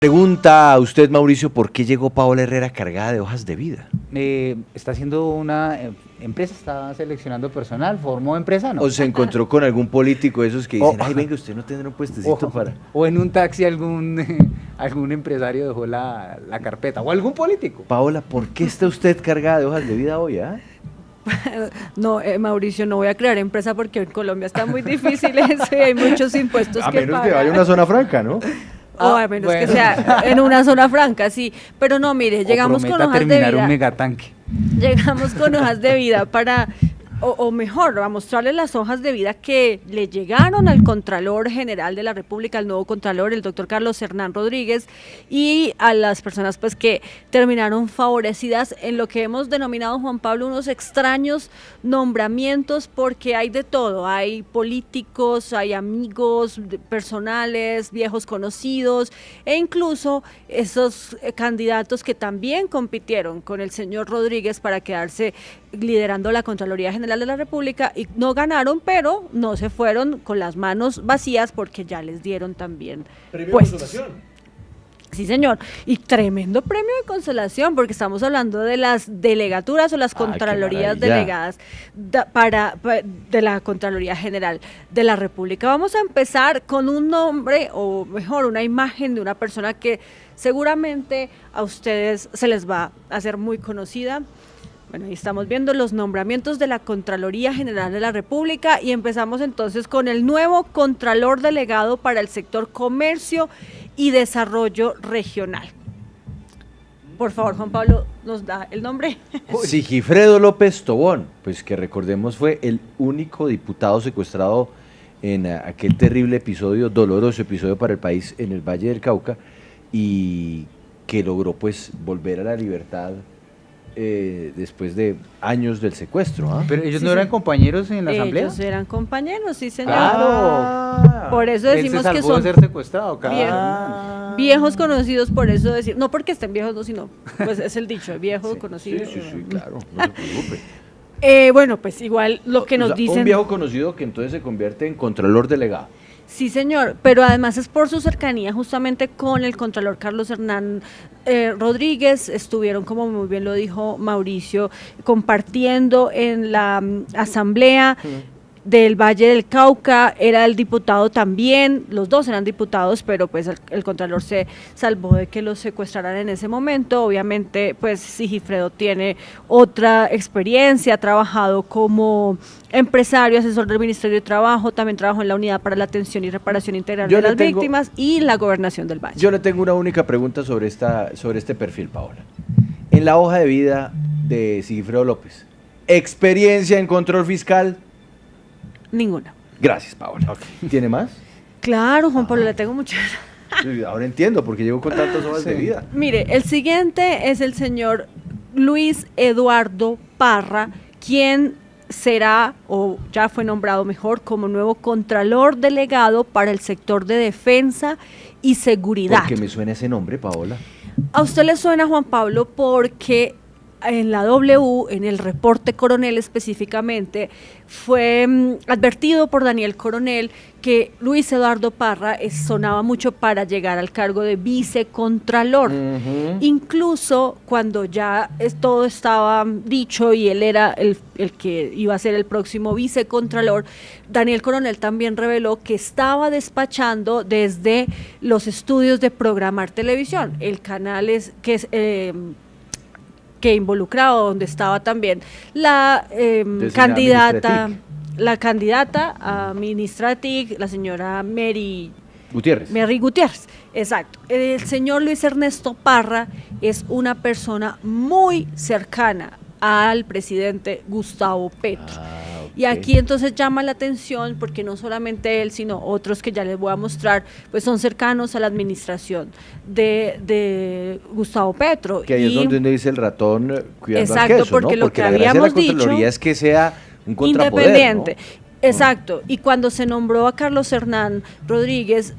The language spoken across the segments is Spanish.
Pregunta a usted, Mauricio, ¿por qué llegó Paola Herrera cargada de hojas de vida? Está haciendo una empresa, está seleccionando personal, formó empresa, ¿no? ¿O se encontró con algún político de esos que dicen, ay, venga, usted no tendrá un puestecito para...? O en un taxi algún empresario dejó la carpeta, o algún político. Paola, ¿por qué está usted cargada de hojas de vida hoy, No, Mauricio, no voy a crear empresa porque en Colombia está muy difícil eso y hay muchos impuestos A que menos pagar. que vaya a una zona franca, ¿no? O a menos que bueno. sea en una zona franca, sí. Pero no, mire, llegamos con hojas de terminar un vida. megatanque. Llegamos con hojas de vida para, o mejor, a mostrarle las hojas de vida que le llegaron al Contralor General de la República, al nuevo Contralor, el doctor Carlos Hernán Rodríguez, y a las personas pues que terminaron favorecidas en lo que hemos denominado, Juan Pablo, unos extraños nombramientos, porque hay de todo, hay políticos, hay amigos personales, viejos conocidos, e incluso esos candidatos que también compitieron con el señor Rodríguez para quedarse liderando la Contraloría General de la República y no ganaron, pero no se fueron con las manos vacías porque ya les dieron también puestos. Sí, señor, y tremendo premio de consolación, porque estamos hablando de las delegaturas o las contralorías delegadas de la Contraloría General de la República. Vamos a empezar con un nombre, o mejor, una imagen de una persona que seguramente a ustedes se les va a hacer muy conocida. Bueno, ahí estamos viendo los nombramientos de la Contraloría General de la República y empezamos entonces con el nuevo Contralor Delegado para el sector comercio y desarrollo regional. Por favor, Juan Pablo, ¿nos da el nombre? Sigifredo López Tobón, pues que recordemos fue el único diputado secuestrado en aquel terrible episodio, doloroso episodio para el país en el Valle del Cauca, y que logró pues volver a la libertad después de años del secuestro. Pero ellos Sí, no eran compañeros en la asamblea. Ellos eran compañeros, sí, señor. Claro. Por eso decimos Él se que salvó son de ser secuestrado, viejos conocidos, por eso decir, no porque estén viejos, no, sino, pues es el dicho, viejo conocido. Sí, claro, no se preocupe. Bueno, pues igual lo que nos dicen. Un viejo conocido que entonces se convierte en Contralor Delegado. Sí, señor, pero además es por su cercanía justamente con el Contralor Carlos Hernán Rodríguez. Estuvieron, como muy bien lo dijo Mauricio, compartiendo en la asamblea del Valle del Cauca. Era el diputado también, los dos eran diputados, pero pues el Contralor se salvó de que los secuestraran en ese momento. Obviamente, pues Sigifredo tiene otra experiencia, ha trabajado como empresario, asesor del Ministerio de Trabajo, también trabajó en la Unidad para la Atención y Reparación Integral de las Víctimas y la Gobernación del Valle. Yo le tengo una única pregunta sobre este perfil, Paola. En la hoja de vida de Sigifredo López, ¿experiencia en control fiscal? Ninguna. Gracias, Paola. ¿Tiene más? Claro, Juan Pablo, le tengo muchas. Ahora entiendo, porque llegó con tantas hojas de vida. Mire, el siguiente es el señor Luis Eduardo Parra, quien será, o ya fue nombrado mejor, como nuevo Contralor Delegado para el sector de defensa y seguridad. ¿Por qué me suena ese nombre, Paola? A usted le suena, Juan Pablo, porque en la W, en el reporte Coronel específicamente, fue advertido por Daniel Coronel que Luis Eduardo Parra sonaba mucho para llegar al cargo de vicecontralor. Incluso cuando ya todo estaba dicho y él era el que iba a ser el próximo vicecontralor, Daniel Coronel también reveló que estaba despachando desde los estudios de Programar Televisión, el canal que involucraba, donde estaba también la candidata a ministra TIC, la señora Mary Gutiérrez, exacto. El señor Luis Ernesto Parra es una persona muy cercana al presidente Gustavo Petro. Y aquí entonces llama la atención porque no solamente él, sino otros que ya les voy a mostrar, pues son cercanos a la administración de Gustavo Petro. Que ahí es donde dice el ratón cuidando al queso, porque ¿no? lo que la habíamos gracia de la Contraloría es que sea un contrapoder, independiente. ¿no? Exacto, y cuando se nombró a Carlos Hernán Rodríguez,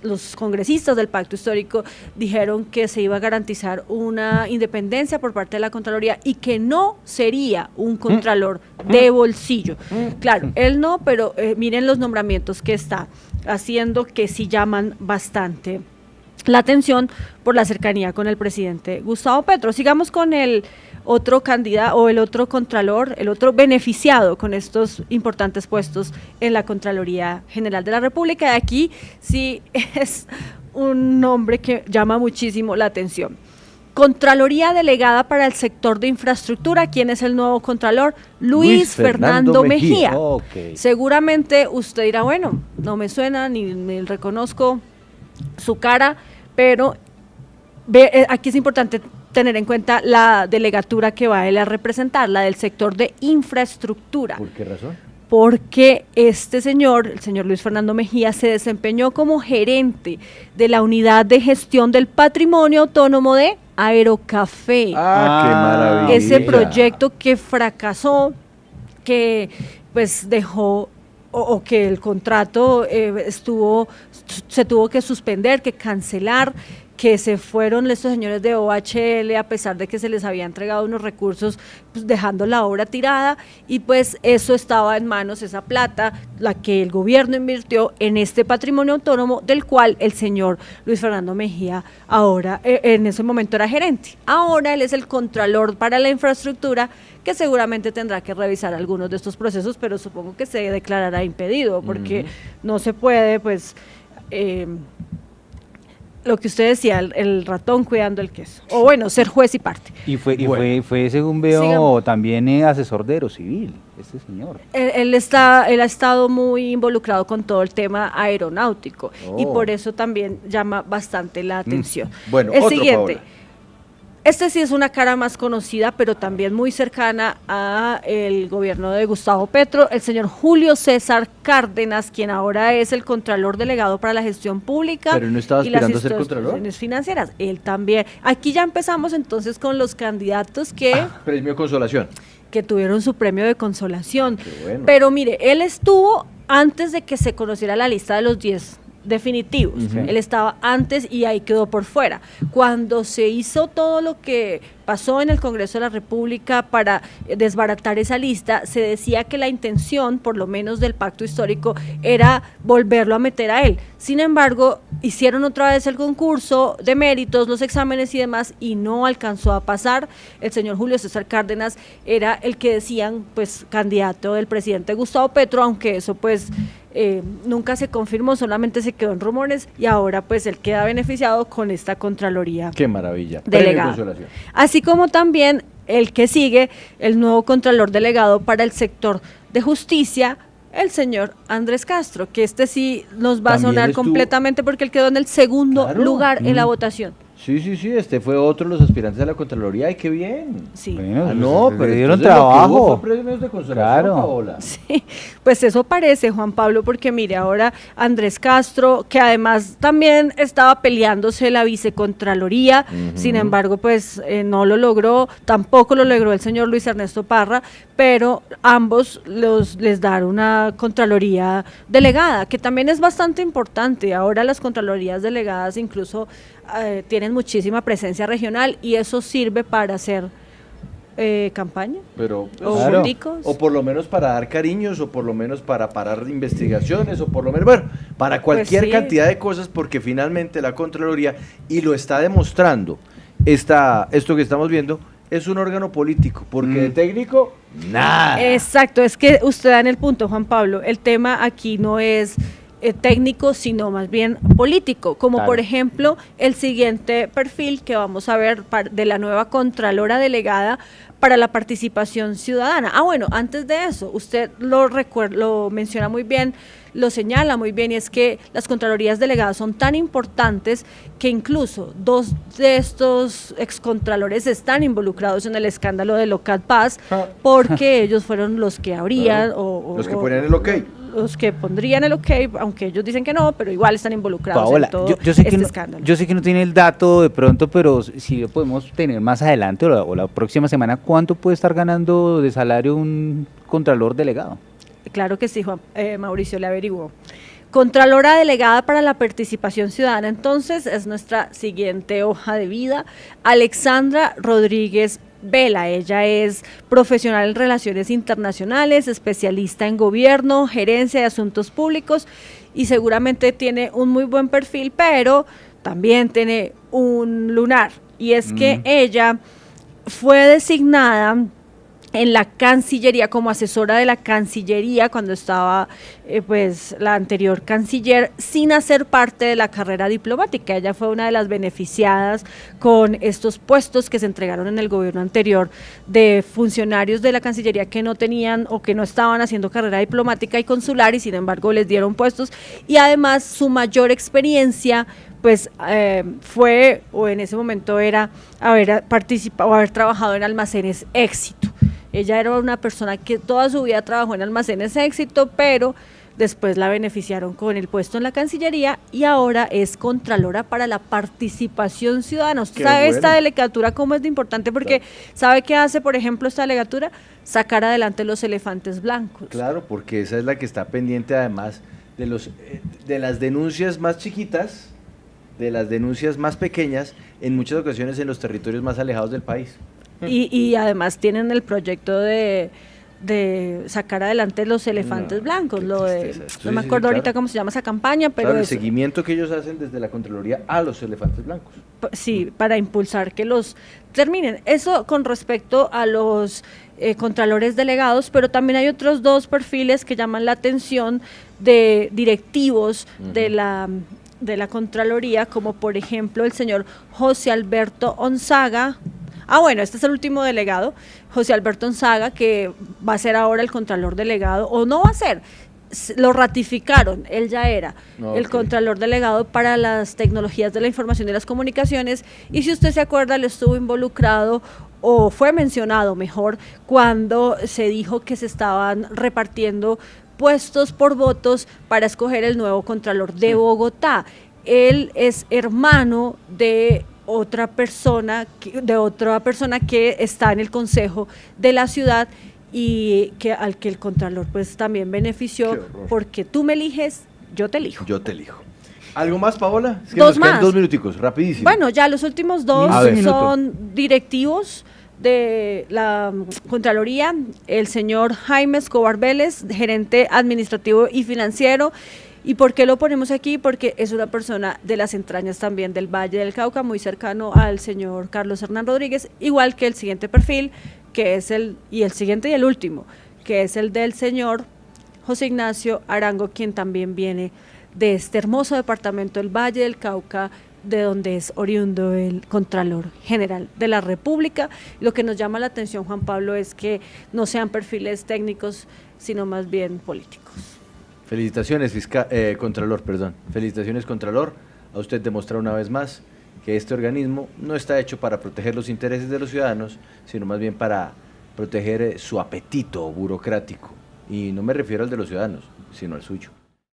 los congresistas del Pacto Histórico dijeron que se iba a garantizar una independencia por parte de la Contraloría y que no sería un contralor de bolsillo. Claro, él no, pero miren los nombramientos que está haciendo que sí llaman bastante la atención por la cercanía con el presidente Gustavo Petro. Sigamos con el otro candidato o el otro contralor, el otro beneficiado con estos importantes puestos en la Contraloría General de la República. Y aquí sí es un nombre que llama muchísimo la atención. Contraloría delegada para el sector de infraestructura. ¿Quién es el nuevo contralor? Luis Fernando Mejía. Okay. Seguramente usted dirá, bueno, no me suena ni reconozco su cara, pero aquí es importante tener en cuenta la delegatura que va a él a representar, la del sector de infraestructura. ¿Por qué razón? Porque este señor, el señor Luis Fernando Mejía, se desempeñó como gerente de la unidad de gestión del patrimonio autónomo de Aerocafé. ¡Qué maravilla! Ese proyecto que fracasó, que pues dejó o que el contrato se tuvo que suspender, que cancelar, que se fueron estos señores de OHL a pesar de que se les había entregado unos recursos, pues dejando la obra tirada, y pues eso estaba en manos, esa plata, la que el gobierno invirtió en este patrimonio autónomo, del cual el señor Luis Fernando Mejía ahora, en ese momento era gerente. Ahora él es el contralor para la infraestructura, que seguramente tendrá que revisar algunos de estos procesos, pero supongo que se declarará impedido, porque no se puede, pues, lo que usted decía, el ratón cuidando el queso, o bueno, ser juez y parte. Y fue según veo, sigamos, también asesor de Aerocivil, este señor. Él ha estado muy involucrado con todo el tema aeronáutico, y por eso también llama bastante la atención. Bueno, el otro, siguiente. Paola. Este sí es una cara más conocida, pero también muy cercana a el gobierno de Gustavo Petro, el señor Julio César Cárdenas, quien ahora es el Contralor Delegado para la Gestión Pública. ¿Pero no estaba y las aspirando a ser Contralor? instituciones financieras. Él también. Aquí ya empezamos entonces con los candidatos Premio Consolación. que tuvieron su premio de consolación. Qué bueno. Pero mire, él estuvo antes de que se conociera la lista de los 10 definitivos. Él estaba antes y ahí quedó por fuera. Cuando se hizo todo lo que pasó en el Congreso de la República para desbaratar esa lista, se decía que la intención, por lo menos del pacto histórico, era volverlo a meter a él. Sin embargo, hicieron otra vez el concurso de méritos, los exámenes y demás, y no alcanzó a pasar. El señor Julio César Cárdenas era el que decían, pues, candidato del presidente Gustavo Petro, aunque eso, pues, nunca se confirmó, solamente se quedó en rumores, y ahora pues él queda beneficiado con esta Contraloría. ¡Qué maravilla! Delegado. Premio Consolación. Así como también el que sigue, el nuevo Contralor Delegado para el sector de justicia, el señor Andrés Castro, que este sí nos va a También sonar estuvo... completamente porque él quedó en el segundo Claro. lugar en la votación. Sí, este fue otro de los aspirantes a la Contraloría. ¡Ay, qué bien! Sí. Bueno, No, le pero dieron entonces lo que hubo trabajo. fue premios de consolación, Claro. Paola. Sí, pues eso parece, Juan Pablo, porque mire, ahora Andrés Castro, que además también estaba peleándose la vicecontraloría, sin embargo, pues no lo logró, tampoco lo logró el señor Luis Ernesto Parra, pero ambos les dan una Contraloría delegada, que también es bastante importante. Ahora las Contralorías delegadas incluso tienen muchísima presencia regional, y eso sirve para hacer campaña. Pero, O Claro. políticos. o por lo menos para dar cariños, o por lo menos para parar investigaciones, o por lo menos, bueno, para cualquier sí. cantidad de cosas, porque finalmente la Contraloría, y lo está demostrando, esto que estamos viendo, es un órgano político, porque de técnico, nada. Exacto, es que usted da en el punto, Juan Pablo. El tema aquí no es técnico, sino más bien político, como Claro. por ejemplo el siguiente perfil que vamos a ver de la nueva Contralora Delegada para la Participación Ciudadana. Bueno, antes de eso, usted lo menciona muy bien, lo señala muy bien, y es que las Contralorías Delegadas son tan importantes que incluso 2 de estos excontralores están involucrados en el escándalo de Locat Paz, porque ellos fueron los que abrían Los que ponían el ok. Los que pondrían el ok, aunque ellos dicen que no, pero igual están involucrados Paola, en todo yo sé que este no, escándalo. yo sé que no tiene el dato de pronto, pero si lo podemos tener más adelante o la próxima semana, ¿cuánto puede estar ganando de salario un contralor delegado? Claro que sí, Juan, Mauricio le averiguó. Contralora Delegada para la Participación Ciudadana, entonces, es nuestra siguiente hoja de vida, Alexandra Rodríguez Vela. Ella es profesional en relaciones internacionales, especialista en gobierno, gerencia de asuntos públicos, y seguramente tiene un muy buen perfil, pero también tiene un lunar, y es que ella fue designada en la Cancillería, como asesora de la Cancillería, cuando estaba pues la anterior canciller, sin hacer parte de la carrera diplomática. Ella fue una de las beneficiadas con estos puestos que se entregaron en el gobierno anterior de funcionarios de la Cancillería que no tenían o que no estaban haciendo carrera diplomática y consular, y sin embargo les dieron puestos, y además su mayor experiencia pues fue, o en ese momento era, haber participado o haber trabajado en Almacenes Éxito. Ella era una persona que toda su vida trabajó en Almacenes Éxito, pero después la beneficiaron con el puesto en la Cancillería y ahora es Contralora para la Participación Ciudadana. ¿Usted sabe bueno. esta delegatura cómo es de importante? Porque ¿sabe qué hace, por ejemplo, esta delegatura? Sacar adelante los elefantes blancos. Claro, porque esa es la que está pendiente además de las denuncias más chiquitas, de las denuncias más pequeñas, en muchas ocasiones en los territorios más alejados del país. Y además tienen el proyecto de sacar adelante los elefantes blancos, qué no tristeza. me Sí, acuerdo ahorita claro. cómo se llama esa campaña, pero Claro, el es, seguimiento que ellos hacen desde la Contraloría a los elefantes blancos. sí, para impulsar que los terminen. Eso con respecto a los contralores delegados, pero también hay otros dos perfiles que llaman la atención de directivos de la Contraloría, como por ejemplo el señor José Alberto Onzaga. Bueno, este es el último delegado, José Alberto Onzaga, que va a ser ahora el contralor delegado, o no va a ser, lo ratificaron, él ya era el contralor delegado para las tecnologías de la información y las comunicaciones, y si usted se acuerda, él estuvo involucrado, o fue mencionado mejor, cuando se dijo que se estaban repartiendo puestos por votos para escoger el nuevo contralor de Bogotá. Él es hermano de otra persona que está en el consejo de la ciudad y al que el contralor pues también benefició, porque tú me eliges, yo te elijo. Yo te elijo. ¿Algo más, Paola? Es que Dos nos quedan más. 2 minuticos, rapidísimo. Bueno, ya los últimos dos A ver. son directivos de la Contraloría, el señor Jaime Escobar Vélez, gerente administrativo y financiero. ¿Y por qué lo ponemos aquí? Porque es una persona de las entrañas también del Valle del Cauca, muy cercano al señor Carlos Hernán Rodríguez, igual que el siguiente perfil, que es el siguiente y el último, que es el del señor José Ignacio Arango, quien también viene de este hermoso departamento del Valle del Cauca, de donde es oriundo el Contralor General de la República. Lo que nos llama la atención, Juan Pablo, es que no sean perfiles técnicos, sino más bien políticos. Felicitaciones, Contralor, perdón. Felicitaciones, Contralor. A usted demostrar una vez más que este organismo no está hecho para proteger los intereses de los ciudadanos, sino más bien para proteger su apetito burocrático. Y no me refiero al de los ciudadanos, sino al suyo.